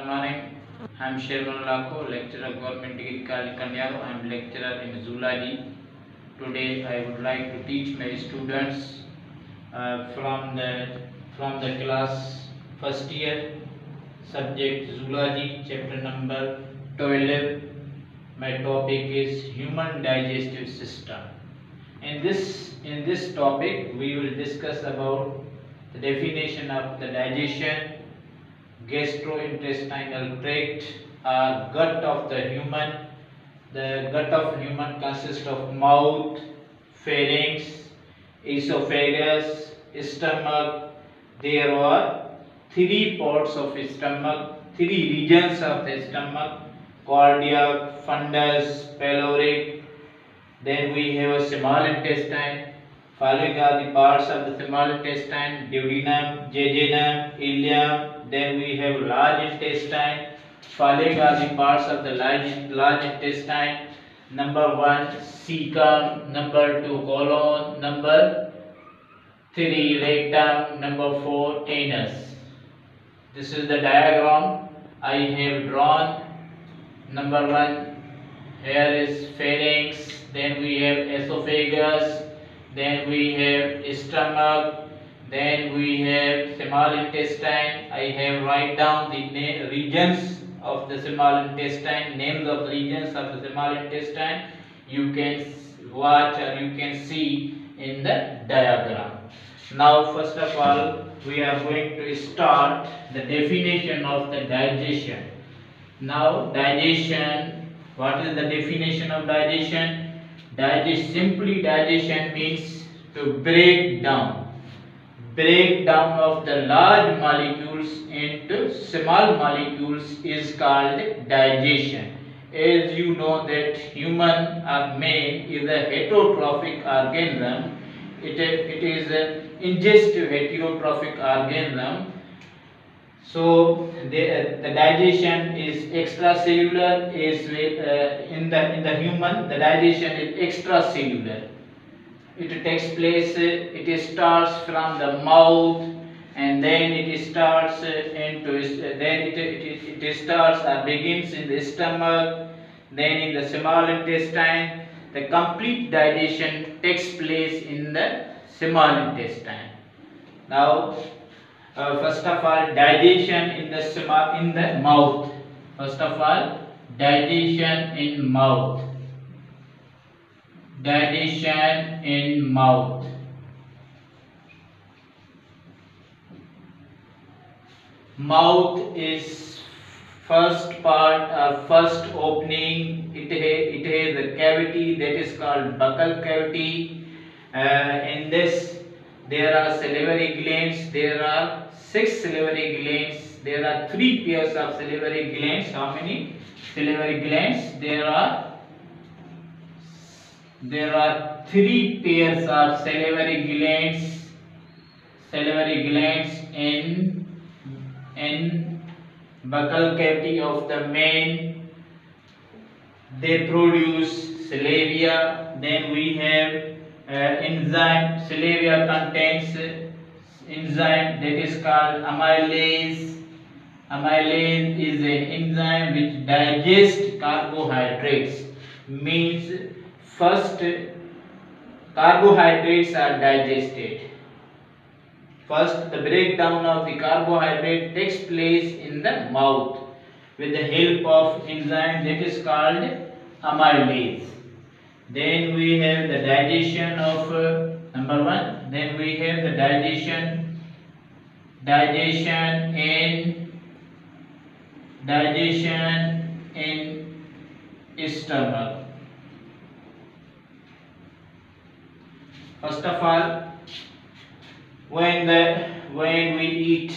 morning. I am Sher Lakho, lecturer Government Degree College Kandiaro. I am lecturer in Zoology. Today I would like to teach my students from the class first year, subject Zoology, chapter number 12. My topic is human digestive system. In this topic we will discuss about the definition of the digestion, gastrointestinal tract or gut of the human. The gut of human consists of mouth, pharynx, esophagus, stomach. There are three parts of stomach, three regions of the stomach: cardiac, fundus, pyloric. Then we have a small intestine. Following are the parts of the small intestine: duodenum, jejunum, ileum. Then we have large intestine. Following are the parts of the large intestine: number 1 cecum, number 2 colon, number 3 rectum, number 4 anus. This is the diagram I have drawn. Number 1, here is pharynx, then we have esophagus, then we have stomach, then we have small intestine. I have write down the regions of the small intestine, names of the regions of the small intestine. You can watch or you can see in the diagram. Now first of all we are going to start the definition of the digestion. Now digestion, what is the definition of digestion? Digestion means to break down of the large molecules into small molecules is called digestion. As you know that human or man is a heterotrophic organism. It is an ingestive heterotrophic organism. So the digestion is extracellular. In the human, the digestion is extracellular. It takes place. It starts from the mouth, and then it starts begins in the stomach, then in the small intestine. The complete digestion takes place in the small intestine. Now, first of all, digestion in the mouth. First of all, digestion in mouth. Digestion in mouth. Mouth is first part or first opening. It has a cavity that is called buccal cavity. In this there are salivary glands. There are 6 salivary glands. There are 3 pairs of salivary glands. How many salivary glands? There are 3 pairs of salivary glands in buccal cavity of the man. They produce salivia. Then we have enzyme. Salivia contains enzyme that is called amylase. Amylase is an enzyme which digests carbohydrates. Means first carbohydrates are digested. First the breakdown of the carbohydrate takes place in the mouth with the help of enzyme that is called amylase. Then we have the digestion of number 1. Then we have the digestion in stomach. First of all, when we eat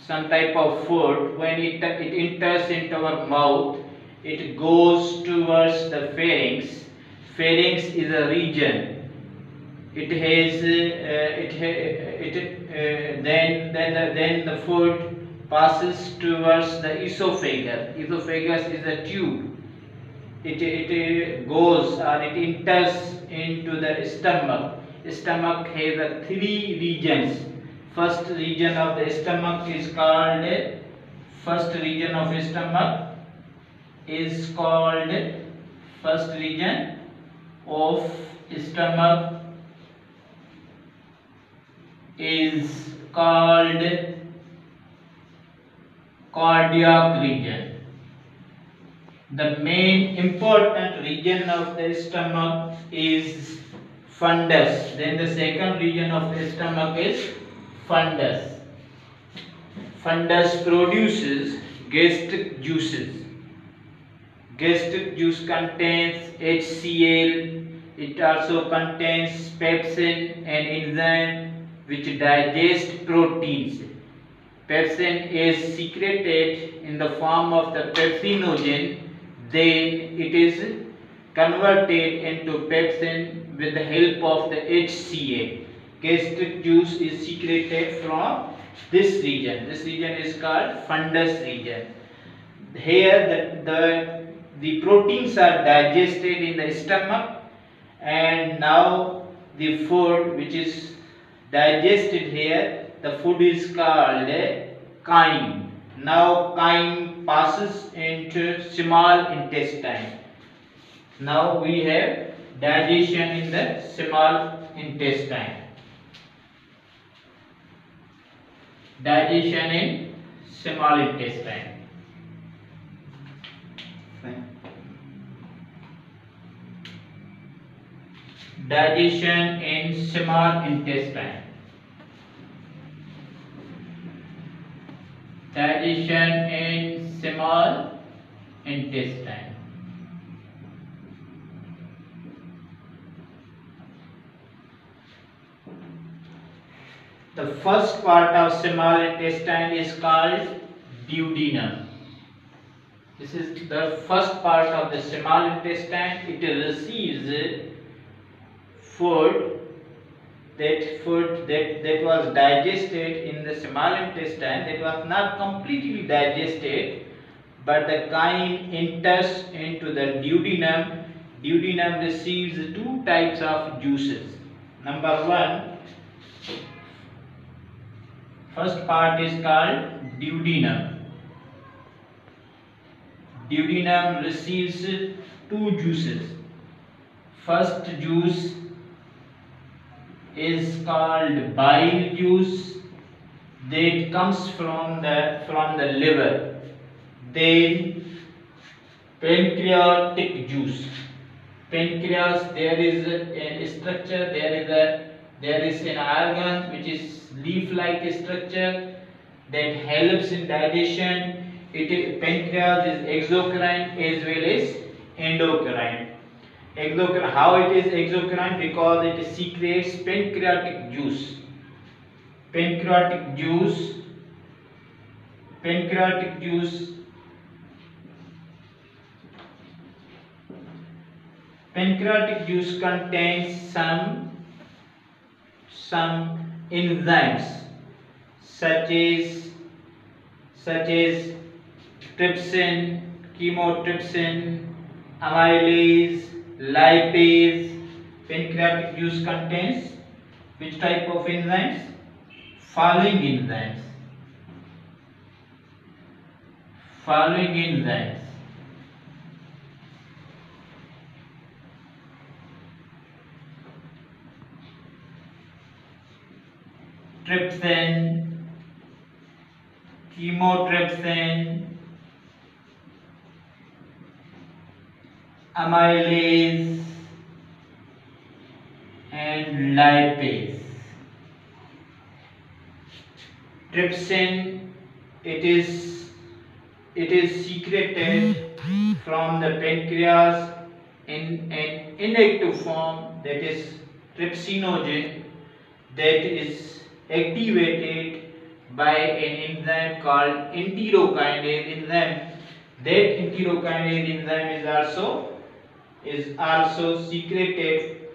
some type of food, when it enters into our mouth, it goes towards the pharynx. Pharynx is a region. Then the food passes towards the esophagus. Esophagus is a tube. It goes or it enters into the stomach. Stomach has 3 regions. First region of the stomach is called first region of stomach is called first region of stomach is called cardiac region. The main important region of the stomach is fundus. Then the second region of the stomach is fundus. Fundus produces gastric juices. Gastric juice contains HCl. It also contains pepsin, an enzyme which digests proteins. Pepsin is secreted in the form of the pepsinogen. Then it is converted into pepsin with the help of the HCl. Gastric juice is secreted from this region. This region is called fundus region. Here the proteins are digested in the stomach, and now the food which is digested here, the food is called chyme. Now chyme passes into small intestine. Now we have digestion in the small intestine. Digestion in small intestine. Digestion in small intestine. Digestion in small intestine. The first part of small intestine is called duodenum. This is the first part of the small intestine. It receives food that was digested in the small intestine, that was not completely digested, but the chyme enters into the duodenum. Duodenum receives two types of juices. Number one, first part is called duodenum. Duodenum receives two juices. First juice is called bile juice, that comes from the liver. Then pancreatic juice. Pancreas, there is a structure, there is an organ which is leaf-like structure that helps in digestion. Pancreas is exocrine as well as endocrine. How it is exocrine? Because it secretes pancreatic juice. Pancreatic juice contains some enzymes such as trypsin, chymotrypsin, amylase, lipase. Pancreatic juice contains which type of enzymes? Following enzymes. Trypsin, chymotrypsin, amylase and lipase. Trypsin, it is secreted from the pancreas in an inactive form, that is trypsinogen, that is activated by an enzyme called enterokinase enzyme. That enterokinase enzyme is also secreted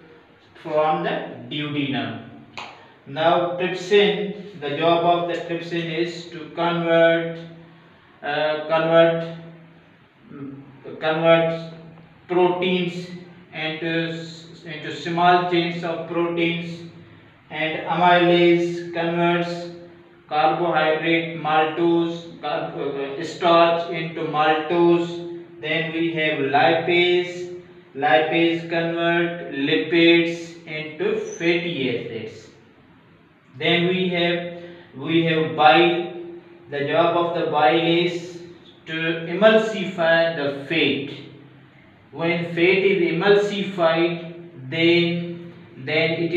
from the duodenum. Now trypsin, the job of the trypsin is to convert proteins into small chains of proteins, and amylase carbohydrate maltose, starch into maltose. Then we have lipase. Lipase convert lipids into fatty acids. Then we have bile. The job of the bile is to emulsify the fat. When fat is emulsified, then it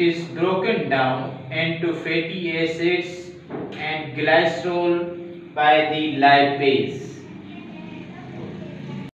is broken down into fatty acids and glycerol by the lipase.